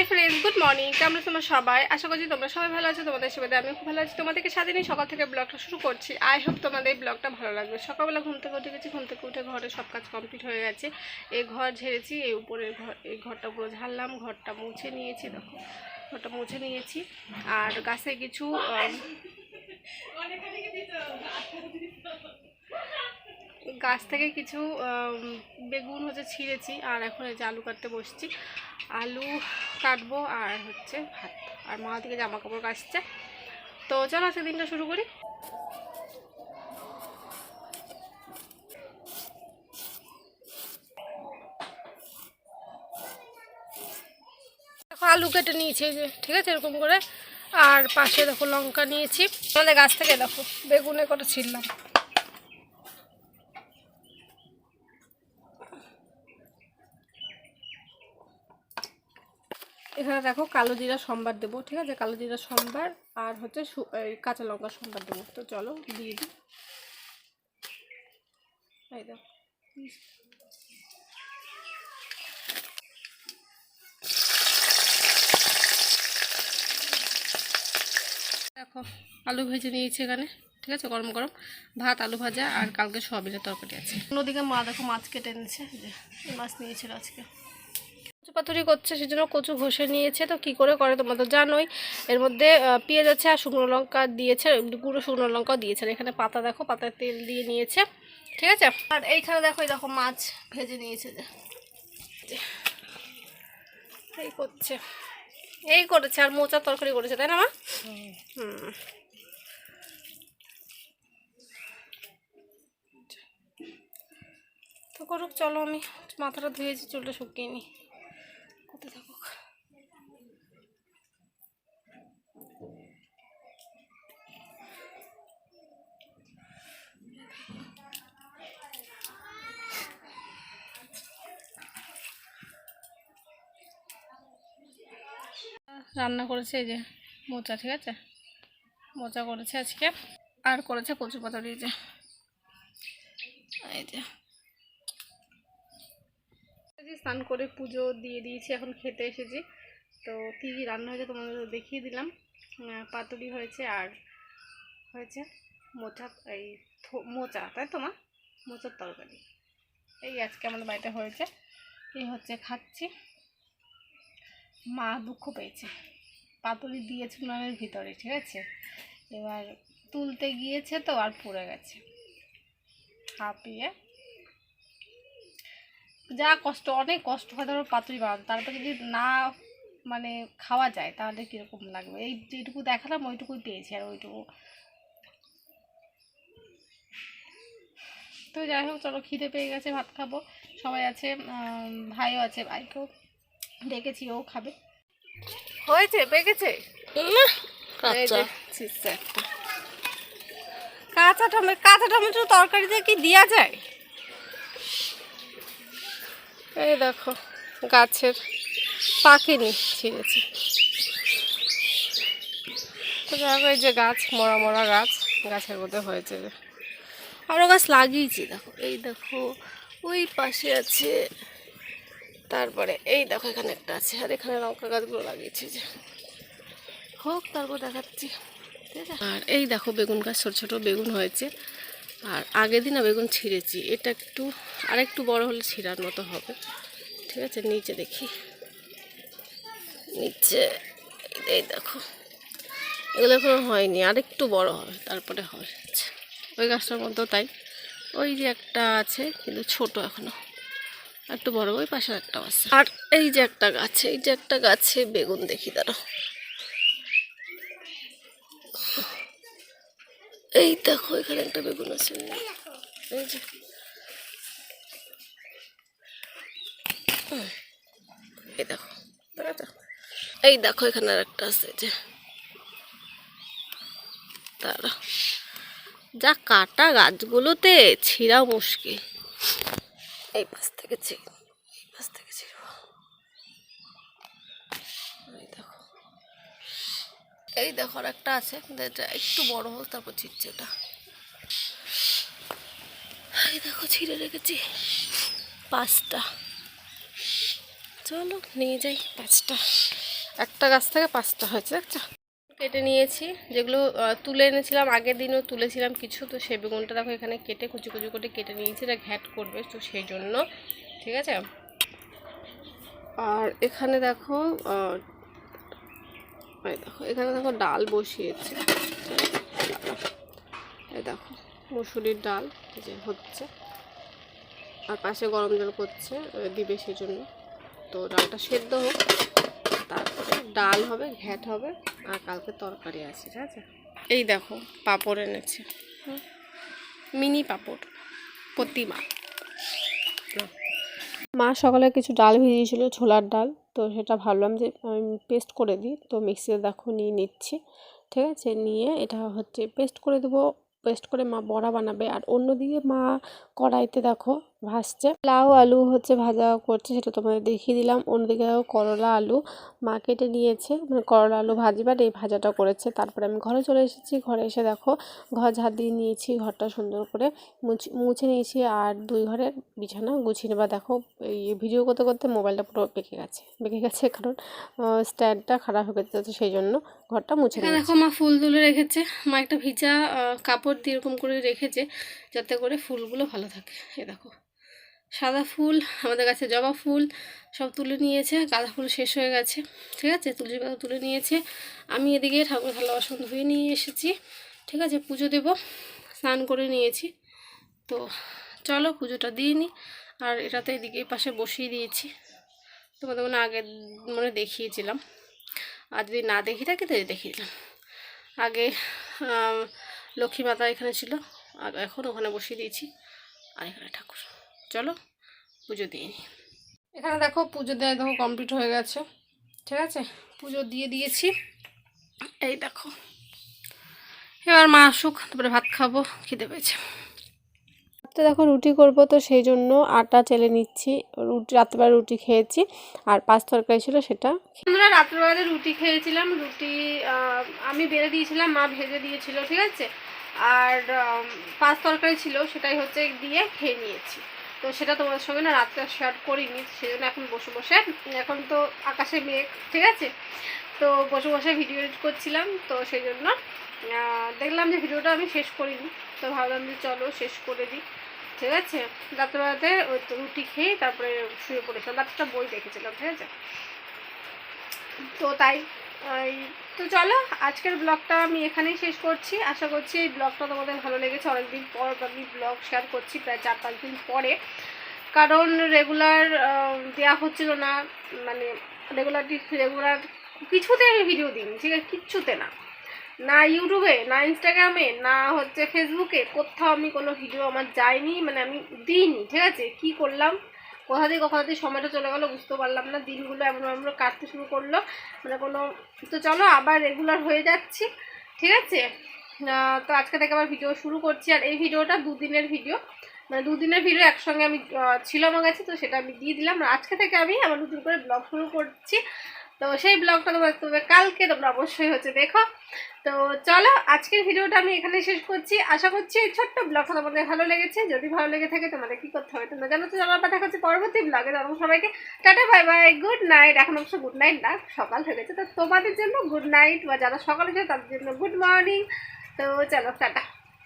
Hi friends, good morning. কেমন আছো তোমরা সবাই? আশা করছি তোমরা সবাই ভালো আছো। তোমাদের সেবাতে আমি খুব ভালো আছি। তোমাদেরকে সারাদিনই সকাল থেকে ব্লগটা শুরু করছি। আই হোপ তোমাদের এই ব্লগটা ভালো লাগবে। সকালবেলা ঘুম থেকে উঠে গেছি, ঘুম থেকে উঠে ঘরে সব কাজ কমপ্লিট হয়ে গেছে। এই ঘর ঝেড়েছি, এই উপরের ঘর, এই ঘরটা পুরো ঝাড়লাম, ঘরটা মুছে নিয়েছি। দেখো ঘরটা মুছে নিয়েছি। আর গাছে কিছু গাছ থেকে কিছু বেগুন হচ্ছে ছিঁড়েছি। আর এখন এই যে আলু কাটতে বসছি, আলু কাটবো আর হচ্ছে ভাত। আর মা থেকে জামা কাপড় কাচছে। তো চলো আজকে দিনটা শুরু করি। দেখো আলু কেটে নিয়েছি যে, ঠিক আছে, এরকম করে। আর পাশে দেখো লঙ্কা নিয়েছি। আমাদের গাছ থেকে দেখো বেগুনে কটা ছিঁড়লাম। এখানে দেখো কালো জিরা সম্বার দেবো, ঠিক আছে, কালো জিরা সম্বার আর হচ্ছে কাঁচা লঙ্কা সম্বার দেবো। তো চলো দিয়ে দিই। এই দেখো দেখো আলু ভেজে নিয়েছি এখানে, ঠিক আছে, গরম গরম ভাত, আলু ভাজা আর কালকে সয়াবিনের তরকারি আছে। অন্যদিকে মা দেখো মাছ কেটে এনেছে, যে এই মাছ নিয়েছিল আজকে। কচু পাতুরি করছে, সেজন্য কচু ঘষে নিয়েছে। তো কী করে করে তোমরা তো জানোই। এর মধ্যে পেঁয়াজ আছে আর শুকনো লঙ্কা দিয়েছে, গুঁড়ো শুকনো লঙ্কাও দিয়েছে। আর এখানে পাতা দেখো, পাতায় তেল দিয়ে নিয়েছে, ঠিক আছে। আর এইখানে দেখো, এই দেখো মাছ ভেজে নিয়েছে, যে এই করছে, এই করেছে। আর মোচার তরকারি করেছে, তাই না মা? হুম। তো করুক, চলো আমি মাথাটা ধুয়েছি, চুলটা শুকিয়ে নিই, করতে থাকুক। রান্না করেছে এই যে মোচা, ঠিক আছে, মোচা করেছে আজকে। আর করেছে কচু পাতুরি, যে এই যে স্নান করে পুজো দিয়ে দিয়েছি, এখন খেতে এসেছি। তো কী কী রান্না হয়েছে তোমাদের দেখিয়ে দিলাম। পাতুরি হয়েছে আর হয়েছে মোচা, এই মোচা, তাই তো মা? মোচার তরকারি এই আজকে আমাদের বাড়িতে হয়েছে। এই হচ্ছে খাচ্ছি। মা দুঃখ পেয়েছে, পাতুরি দিয়েছে উনানের ভিতরে, ঠিক আছে, এবার তুলতে গিয়েছে তো আর পড়ে গেছে। হাঁপিয়ে যা কষ্ট, অনেক কষ্ট হয় ধরো পাতুরি বানাতে, তারপর যদি না মানে খাওয়া যায় তাহলে কীরকম লাগবে। এই যেটুকু দেখালাম ওইটুকুই পেয়েছি, আর ওইটুকু। তো যাই হোক, চলো খিদে পেয়ে গেছে, ভাত খাবো। সবাই আছে, ভাইও আছে, ভাইকেও ডেকেছি, ও খাবে। হয়েছে, পেকেছে কাঁচা টমেটো। কাঁচা টমেটো তরকারিতে কি দেওয়া যায়? এই দেখো গাছের পাখিনি ছিঁড়েছে। তো দেখো এই যে গাছ, মরা মরা গাছ, গাছের মধ্যে হয়েছে যে আরও গাছ লাগিয়েছি। দেখো এই দেখো ওই পাশে আছে, তারপরে এই দেখো এখানে একটা আছে, আর এখানে লঙ্কা গাছগুলো লাগিয়েছি, যে হোক তারপর দেখাচ্ছি, ঠিক আছে। আর এই দেখো বেগুন গাছ, ছোটো ছোটো বেগুন হয়েছে। আর আগের দিন বেগুন ছিঁড়েছি, এটা একটু আর একটু বড় হলে ছিঁড়ার মতো হবে, ঠিক আছে। নিচে দেখি, নিচে এই দেখো এগুলো এখনো হয়নি, আর একটু বড় হবে তারপরে হবে। ওই গাছটার মধ্যেও তাই, ওই যে একটা আছে কিন্তু ছোট এখনো, একটু বড়। ওই পাশে একটাও আছে। আর এই যে একটা গাছে, এই যে একটা গাছে বেগুন দেখি, দাঁড়ো, এই দেখো এখানে একটা বেগুন আছে, এই যে এই দেখো, এই দেখো এখানে আর একটা আছে, যে তারা যা কাটা গাছগুলোতে, ছিঁড়াও মুশকিল। এই পাশ থেকে ছিঁড়ব, এই পাশ থেকে ছিঁড়ব। এই দেখো, এই দেখো আর একটা আছে, কিন্তু এটা একটু বড় হোক তারপর ছিঁড়ছে এটা। এই দেখো ছিঁড়ে রেখেছি 5টা। চলো নিয়ে যাই 5টা। একটা গাছ থেকে 5টা হয়েছে, দেখছো। কেটে নিয়েছি, যেগুলো তুলে এনেছিলাম আগের দিনও তুলেছিলাম কিছু, তো সেই বেগুনটা দেখো এখানে কেটে কুচি কুচি করে কেটে নিয়েছি, এটা ঘ্যাট করবে তো সেই জন্য, ঠিক আছে। আর এখানে দেখো এখানে দেখো ডাল বসিয়েছে, এই দেখো মুসুরির ডাল যে হচ্ছে, আর পাশে গরম জল করছে দিবে সেই জন্য। তো ডালটা সেদ্ধ হোক, তারপরে ডাল হবে, ঘ্যাট হবে, আর কালকে তরকারি আছে, ঠিক আছে। এই দেখো পাঁপড় এনেছে, মিনি পাঁপড় প্রতিমা। মা সকালে কিছু ডাল ভিজিয়েছিল, ছোলার ডাল, তো সেটা ভাবলাম যে আমি পেস্ট করে দিই, তো মিক্সিতে দেখো নিয়ে নিচ্ছি, ঠিক আছে। নিয়ে এটা হচ্ছে পেস্ট করে দেবো, পেস্ট করে মা বড়া বানাবে। আর অন্যদিকে মা কড়াইতে দেখো ভাজছে লাউ আলু হচ্ছে ভাজা করছে, সেটা তোমাদের দেখিয়ে দিলাম। অন্যদিকে দেখো করলা আলু মা কেটে নিয়েছে, মানে করলা আলু ভাজবার এই ভাজাটা করেছে। তারপরে আমি ঘরে চলে এসেছি, ঘরে এসে দেখো ঘর ঝাড় দিয়ে নিয়েছি, ঘরটা সুন্দর করে মুছে নিয়েছি, আর 2 ঘরের বিছানা গুছিয়ে নেবা। দেখো এই ভিডিও করতে করতে মোবাইলটা পুরো বেঁকে গেছে কারণ স্ট্যান্ডটা খারাপ হয়ে গেছে, তো সেই জন্য ঘরটা মুছে নিয়েছি। দেখো মা ফুল তুলে রেখেছে, মা একটা ভিজা কাপড় দিয়ে এরকম করে রেখেছে যাতে করে ফুলগুলো ভালো থাকে। এ দেখো সাদা ফুল, আমাদের কাছে জবা ফুল সব তুলে নিয়েছে, গাঁদা ফুল শেষ হয়ে গেছে, ঠিক আছে। তুলসী পাতা তুলে নিয়েছে। আমি এদিকে ঠাকুর থালা বাসন ধুয়ে নিয়ে এসেছি, ঠিক আছে। পুজো দেব, স্নান করে নিয়েছি, তো চলো পুজোটা দিয়ে নিই। আর এটা তো এদিকে পাশে বসিয়ে দিয়েছি, তোমাদের আগে দেখিয়েছিলাম, আর যদি না দেখি থাকি তো দেখিয়ে দিলাম। আগে লক্ষ্মী মাতা এখানে ছিল, আর এখন ওখানে বসিয়ে দিয়েছি, আর এখানে ঠাকুর। চলো পুজো দিয়ে নিই। এখানে দেখো পুজো দেওয়া দেখো কমপ্লিট হয়ে গেছে, ঠিক আছে। পুজো দিয়ে দিয়েছি, এই দেখো। এবার মা আসুক, তারপরে ভাত খাবো, খিদে পেয়েছে। তো দেখো রুটি করব, তো সেই জন্য আটা চেলে নিচ্ছি। রাত্রেবেলা রুটি খেয়েছি, আর 5 তরকারি ছিল সেটা। আমরা রাত্রেবেলা রুটি খেয়েছিলাম, রুটি আমি বেড়ে দিয়েছিলাম, মা ভেজে দিয়েছিল, ঠিক আছে। আর 5 তরকারি ছিল, সেটাই হচ্ছে দিয়ে খেয়ে নিয়েছি। তো সেটা তোমাদের সঙ্গে না রাত্রে শেয়ার করিনি, সেই জন্য এখন বসে বসে, এখন তো আকাশে মেঘ, ঠিক আছে, তো বসে বসে ভিডিও এডিট করছিলাম, তো সেই জন্য দেখলাম যে ভিডিওটা আমি শেষ করিনি, তো ভাবলাম যে চলো শেষ করে দিই, ঠিক আছে। রাত্রেবেলাতে ওই তো রুটি খেয়ে তারপরে শুয়ে পড়েছিলাম, রাত্রটা বই দেখেছিলাম, ঠিক আছে। তো তাই তো চলো আজকের ব্লগটা আমি এখানেই শেষ করছি। আশা করছি এই ব্লগটা তোমাদের ভালো লেগেছে। অনেকদিন পর আমি ব্লগ শেয়ার করছি, প্রায় 4-5 দিন পরে, কারণ রেগুলার দেওয়া হচ্ছিল না, মানে রেগুলার কিছুতে আমি ভিডিও দিইনি, ঠিক আছে, কিচ্ছুতে না, না ইউটিউবে, না ইনস্টাগ্রামে, না হচ্ছে ফেসবুকে, কোথাও আমি কোনো ভিডিও আমার যায়নি, মানে আমি দিইনি, ঠিক আছে। কি করলাম, কোথা দিয়ে সময়টা চলে গেলো বুঝতে পারলাম না, দিনগুলো এমন কাটতে শুরু করলো, মানে কোনো। তো চলো আবার রেগুলার হয়ে যাচ্ছি, ঠিক আছে। তো আজকে থেকে আবার ভিডিও শুরু করছি, আর এই ভিডিওটা 2 দিনের ভিডিও, মানে 2 দিনের ভিডিও একসঙ্গে আমি ছিল আমার কাছে, তো সেটা আমি দিয়ে দিলাম। আর আজকে থেকে আমি আবার নতুন করে ব্লগ শুরু করছি, তো সেই ব্লগটা তোমরা কালকে তোমরা অবশ্যই হচ্ছে দেখো। তো চলো আজকের ভিডিওটা আমি এখানে শেষ করছি। আশা করছি এই ছোট্ট ব্লগটা তোমাদের ভালো লেগেছে। যদি ভালো লেগে থাকে তোমাদের কি করতে হবে তোমরা জানো, তো জানার পর দেখা হচ্ছে পরবর্তী ব্লগে। তখন সবাইকে tata bye bye, good night. এখন অবশ্য গুড নাইট না, সকাল হয়ে গেছে, তো তোমাদের জন্য গুড নাইট, বা যারা সকালে যায় তাদের জন্য গুড মর্নিং। তো চলো টাটা।